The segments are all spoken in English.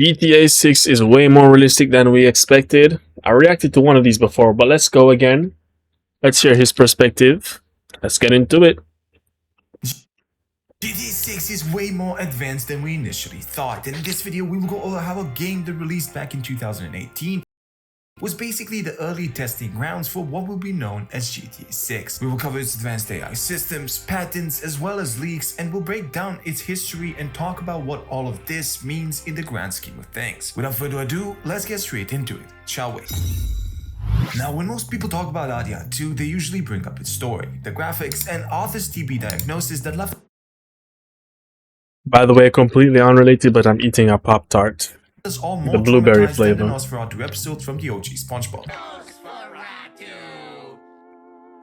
GTA 6 is way more realistic than we expected. I reacted to one of these before, but let's go again. Let's hear his perspective. Let's get into it. GTA 6 is way more advanced than we initially thought, and in this video we will go over how a game that released back in 2018 was basically the early testing grounds for what will be known as GTA 6. We will cover its advanced AI systems, patents, as well as leaks, and we'll break down its history and talk about what all of this means in the grand scheme of things. Without further ado, let's get straight into it, shall we? Now, when most people talk about RDR 2, they usually bring up its story, the graphics, and Arthur's TB diagnosis that left. By the way, completely unrelated, but I'm eating a Pop-Tart. Us all more The blueberry traumatized flavor. than the Nosferatu episodes from the OG SpongeBob.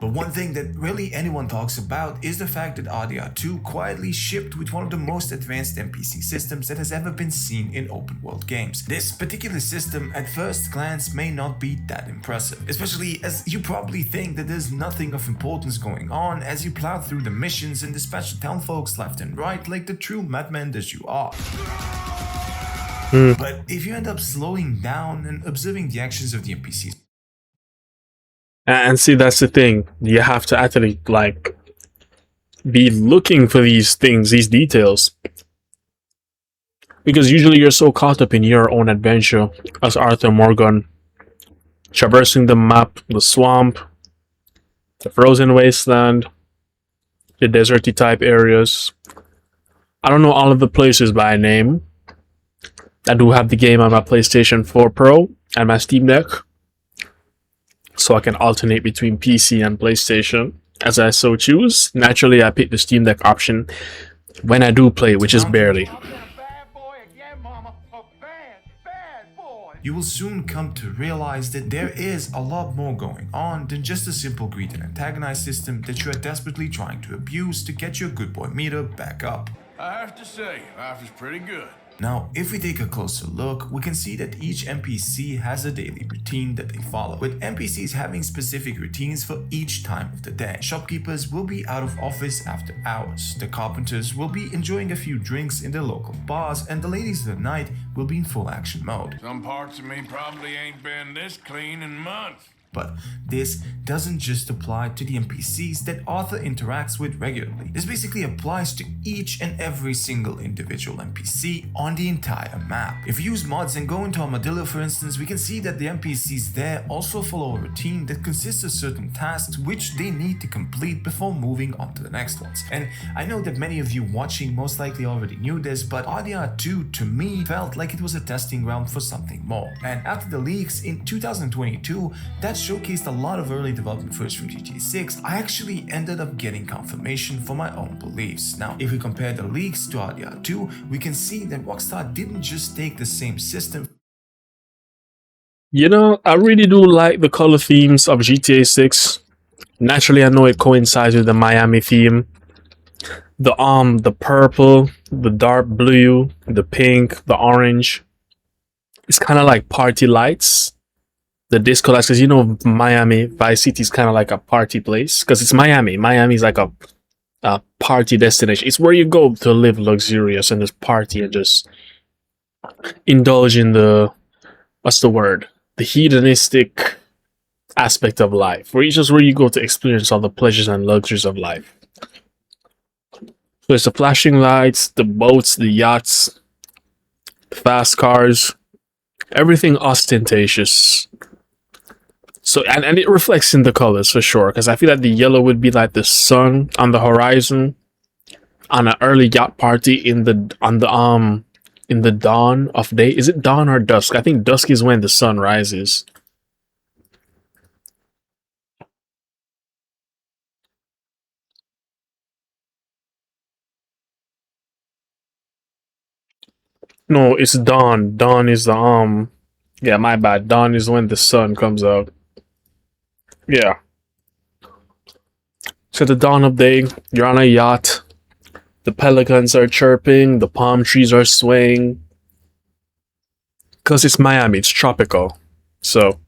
But one thing that really anyone talks about is the fact that RDR 2 quietly shipped with one of the most advanced NPC systems that has ever been seen in open world games. This particular system at first glance may not be that impressive, especially as you probably think that there's nothing of importance going on as you plow through the missions and dispatch the town folks left and right like the true madman that you are. But if you end up slowing down and observing the actions of the NPCs, And see, that's the thing. You have to actually, like, be looking for these things, these details. Because usually you're so caught up in your own adventure as Arthur Morgan, traversing the map, the swamp, the frozen wasteland, the deserty type areas. I don't know all of the places by name. I do have the game on my PlayStation 4 Pro and my Steam Deck, so I can alternate between PC and PlayStation as I so choose. Naturally, I pick the Steam Deck option when I do play, which is barely. you will soon come to realize that there is a lot more going on than just a simple greed and antagonize system that you are desperately trying to abuse to get your good boy meter back up. I have to say, life is pretty good. Now, if we take a closer look, we can see that each NPC has a daily routine that they follow, with NPCs having specific routines for each time of the day. Shopkeepers will be out of office after hours, the carpenters will be enjoying a few drinks in their local bars, and the ladies of the night will be in full action mode. Some parts of me probably ain't been this clean in months. But this doesn't just apply to the NPCs that Arthur interacts with regularly. This basically applies to each and every single individual NPC on the entire map. If we use mods and go into Armadillo for instance, we can see that the NPCs there also follow a routine that consists of certain tasks which they need to complete before moving on to the next ones. And I know that many of you watching most likely already knew this, but RDR 2 to me felt like it was a testing ground for something more. And after the leaks in 2022, that showcased a lot of early development footage from GTA 6, I actually ended up getting confirmation for my own beliefs. Now, if we compare the leaks to RDR 2, we can see that Rockstar didn't just take the same system. You know, I really do like the color themes of GTA 6. Naturally, I know it coincides with the Miami theme. The purple, the dark blue, the pink, the orange. It's kind of like party lights. The disco lights, because you know Miami, Vice City is kind of like a party place. Because it's Miami. Miami is like a party destination. It's where you go to live luxurious and just party and just indulge in the, what's the word? The hedonistic aspect of life. Where it's just where you go to experience all the pleasures and luxuries of life. So it's the flashing lights, the boats, the yachts, fast cars, everything ostentatious. So and it reflects in the colors for sure, because I feel like the yellow would be like the sun on the horizon on an early yacht party in the dawn of day. Is it dawn or dusk? I think dusk is when the sun rises. No, it's dawn. Dawn is the yeah, my bad. Dawn is when the sun comes out. Yeah. So the dawn of day, you're on a yacht. The pelicans are chirping. The palm trees are swaying. Because it's Miami, it's tropical. So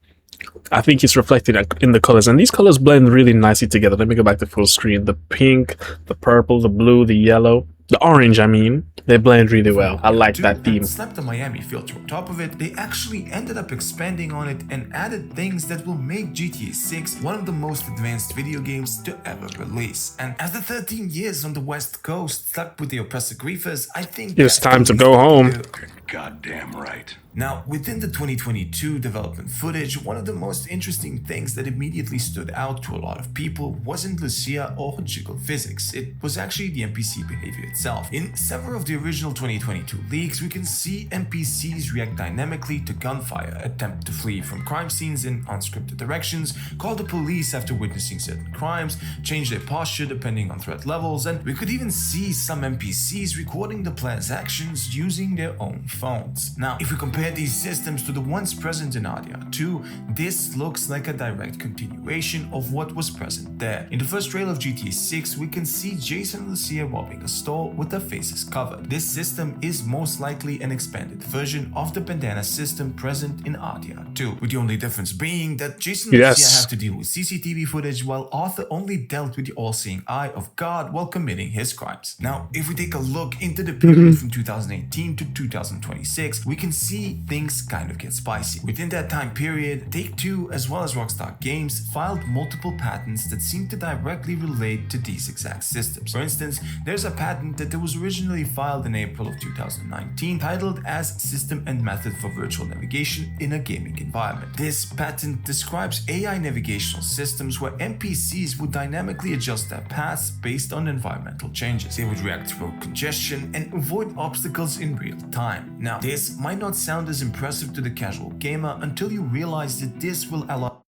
I think it's reflected in the colors. And these colors blend really nicely together. Let me go back to full screen. The pink, the purple, the blue, the yellow. The orange, I mean, they blend really well. I like that theme. And slapped the Miami filter on top of it. They actually ended up expanding on it and added things that will make GTA 6 one of the most advanced video games to ever release. And after 13 years on the West Coast, stuck with the oppressor griefers, I think it's time to go home. You're goddamn right. Now, within the 2022 development footage, one of the most interesting things that immediately stood out to a lot of people wasn't Lucia or her jiggle physics, it was actually the NPC behavior itself. In several of the original 2022 leaks, we can see NPCs react dynamically to gunfire, attempt to flee from crime scenes in unscripted directions, call the police after witnessing certain crimes, change their posture depending on threat levels, and we could even see some NPCs recording the player's actions using their own phones. Now, if we compare these systems to the ones present in RDR 2, this looks like a direct continuation of what was present there. In the first trailer of GTA 6, we can see Jason and Lucia robbing a store with their faces covered. This system is most likely an expanded version of the bandana system present in RDR 2, with the only difference being that Jason and Lucia have to deal with CCTV footage while Arthur only dealt with the all-seeing eye of God while committing his crimes. Now, if we take a look into the period from 2018 to 2026, we can see things kind of get spicy. Within that time period, Take-Two as well as Rockstar Games filed multiple patents that seem to directly relate to these exact systems. For instance, there's a patent that was originally filed in April of 2019 titled as System and Method for Virtual Navigation in a Gaming Environment. This patent describes AI navigational systems where NPCs would dynamically adjust their paths based on environmental changes. They would react to road congestion and avoid obstacles in real time. Now, this might not sound as impressive to the casual gamer until you realize that this will allow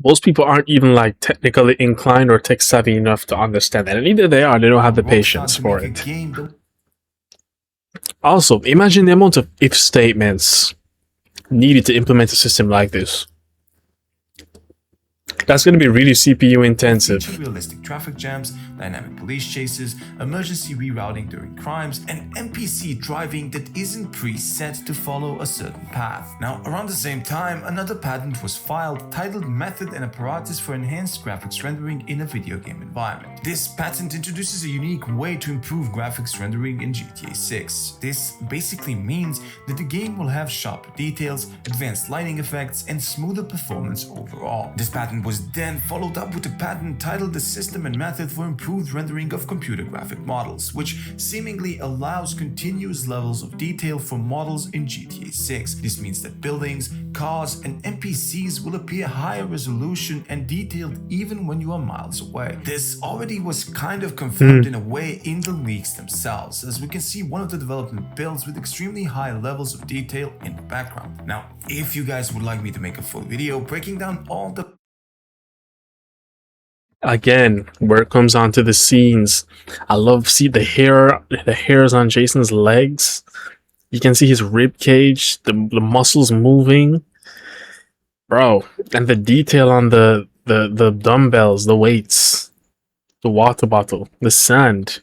most people aren't even like technically inclined or tech savvy enough to understand that, and either they don't have the patience for it. Also, imagine the amount of if statements needed to implement a system like this. That's going to be really CPU intensive. Realistic traffic jams, dynamic police chases, emergency rerouting during crimes, and NPC driving that isn't preset to follow a certain path. Now, around the same time, another patent was filed titled Method and Apparatus for Enhanced Graphics Rendering in a Video Game Environment. This patent introduces a unique way to improve graphics rendering in GTA 6. This basically means that the game will have sharper details, advanced lighting effects, and smoother performance overall. This patent was then followed up with a patent titled the System and Method for Improved Rendering of Computer Graphic Models, which seemingly allows continuous levels of detail for models in GTA 6. This means that buildings, cars, and NPCs will appear higher resolution and detailed even when you are miles away. This already was kind of confirmed in a way in the leaks themselves, as we can see one of the development builds with extremely high levels of detail in the background. Now, if you guys would like me to make a full video breaking down all the again, where it comes onto the scenes, I love see the hairs on Jason's legs. You can see his rib cage, the muscles moving, bro, and the detail on the dumbbells, the weights, the water bottle, the sand,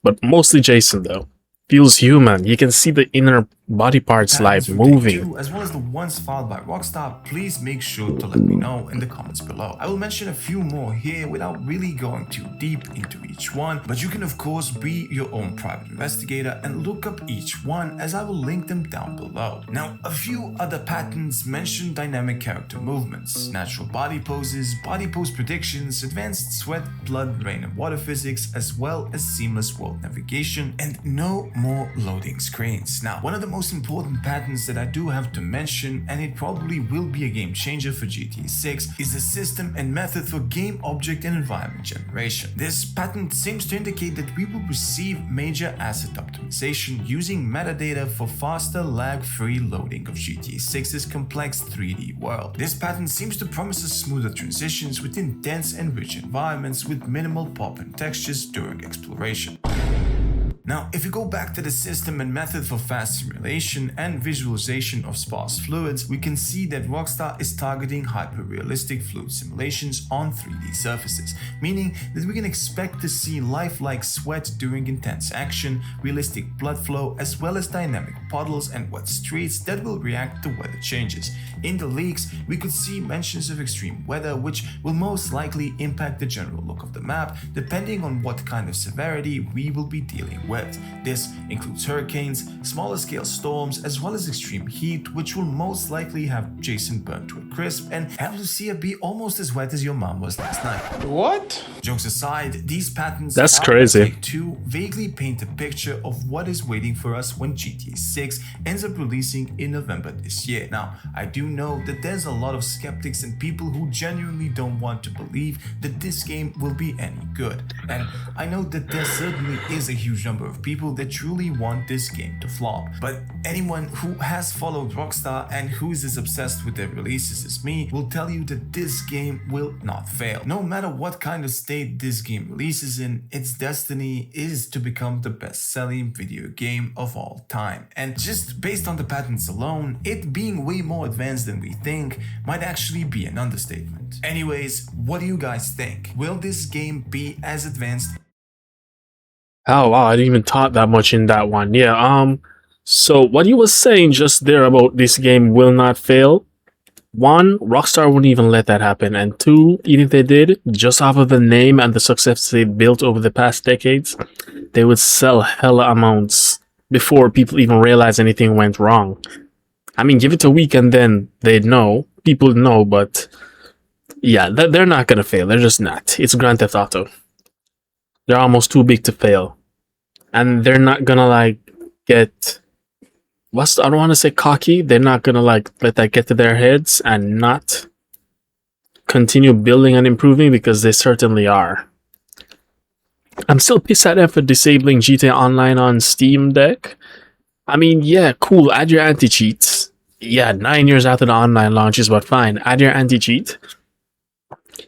but mostly Jason though. Feels human. You can see the inner body parts like moving. As well as the ones filed by Rockstar, please make sure to let me know in the comments below. I will mention a few more here without really going too deep into each one, but you can of course be your own private investigator and look up each one, as I will link them down below. Now, a few other patents mention dynamic character movements, natural body poses, body pose predictions, advanced sweat, blood, rain and water physics, as well as seamless world navigation, and no more loading screens. Now, one of the most important patents that I do have to mention, and it probably will be a game changer for GTA 6, is the System and Method for Game Object and Environment Generation. This patent seems to indicate that we will receive major asset optimization using metadata for faster lag-free loading of GTA 6's complex 3D world. This patent seems to promise us smoother transitions within dense and rich environments with minimal pop and textures during exploration. Now, if you go back to the system and method for fast simulation and visualization of sparse fluids, we can see that Rockstar is targeting hyper-realistic fluid simulations on 3D surfaces, meaning that we can expect to see lifelike sweat during intense action, realistic blood flow, as well as dynamic puddles and wet streets that will react to weather changes. In the leaks, we could see mentions of extreme weather, which will most likely impact the general look of the map, depending on what kind of severity we will be dealing with. This includes hurricanes, smaller scale storms, as well as extreme heat, which will most likely have Jason burned to a crisp and have Lucia be almost as wet as your mom was last night. What? Jokes aside, these patterns That's crazy. to vaguely paint a picture of what is waiting for us when GTA 6 ends up releasing in November this year. Now, I do know that there's a lot of skeptics and people who genuinely don't want to believe that this game will be any good. And I know that there certainly is a huge number of people that truly want this game to flop. But anyone who has followed Rockstar and who is as obsessed with their releases as me will tell you that this game will not fail. No matter what kind of state this game releases in, its destiny is to become the best-selling video game of all time. And just based on the patents alone, it being way more advanced than we think might actually be an understatement. Anyways, what do you guys think? Will this game be as advanced? Oh wow, I didn't even thought that much in that one. Yeah, so what you were saying just there about this game will not fail. One, Rockstar wouldn't even let that happen. And two, even if they did, just off of the name and the success they built over the past decades, they would sell hella amounts before people even realize anything went wrong. I mean, give it a week and then they'd know. People know, but yeah, they're not gonna fail. They're just not. It's Grand Theft Auto. They're almost too big to fail. And they're not gonna like get I don't want to say cocky. They're not gonna like let that get to their heads and not continue building and improving, because they certainly are. I'm still pissed at them for disabling GTA Online on Steam Deck. I mean, yeah, cool, add your anti-cheats. Yeah, 9 years after the online launches, but fine, add your anti-cheat.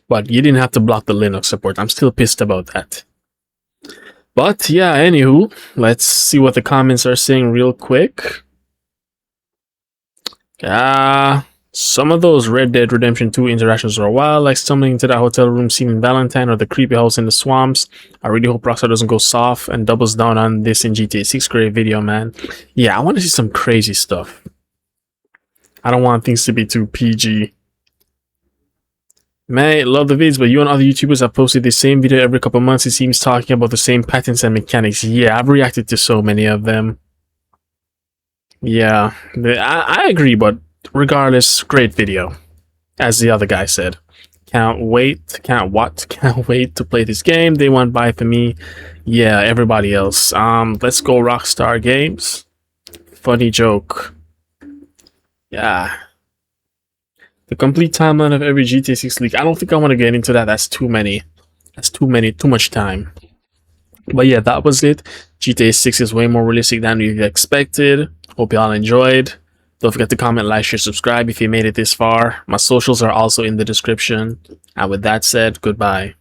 But you didn't have to block the Linux support. I'm still pissed about that. But yeah, anywho, let's see what the comments are saying real quick. Some of those Red Dead Redemption 2 interactions are wild, like stumbling into that hotel room scene in Valentine or the creepy house in the swamps. I really hope Rockstar doesn't go soft and doubles down on this in GTA 6. Great video, man. Yeah, I want to see some crazy stuff. I don't want things to be too PG. Man, love the vids, but you and other YouTubers have posted the same video every couple months. It seems talking about the same patterns and mechanics. Yeah, I've reacted to so many of them. Yeah, I agree, but regardless, great video. As the other guy said. Can't wait to play this game. They went by for me. Yeah, everybody else. Let's go Rockstar Games. Funny joke. Yeah. The complete timeline of every GTA 6 leak. I don't think I want to get into that. That's too many. Too much time. But yeah, that was it. GTA 6 is way more realistic than we expected. Hope y'all enjoyed. Don't forget to comment, like, share, subscribe if you made it this far. My socials are also in the description. And with that said, goodbye.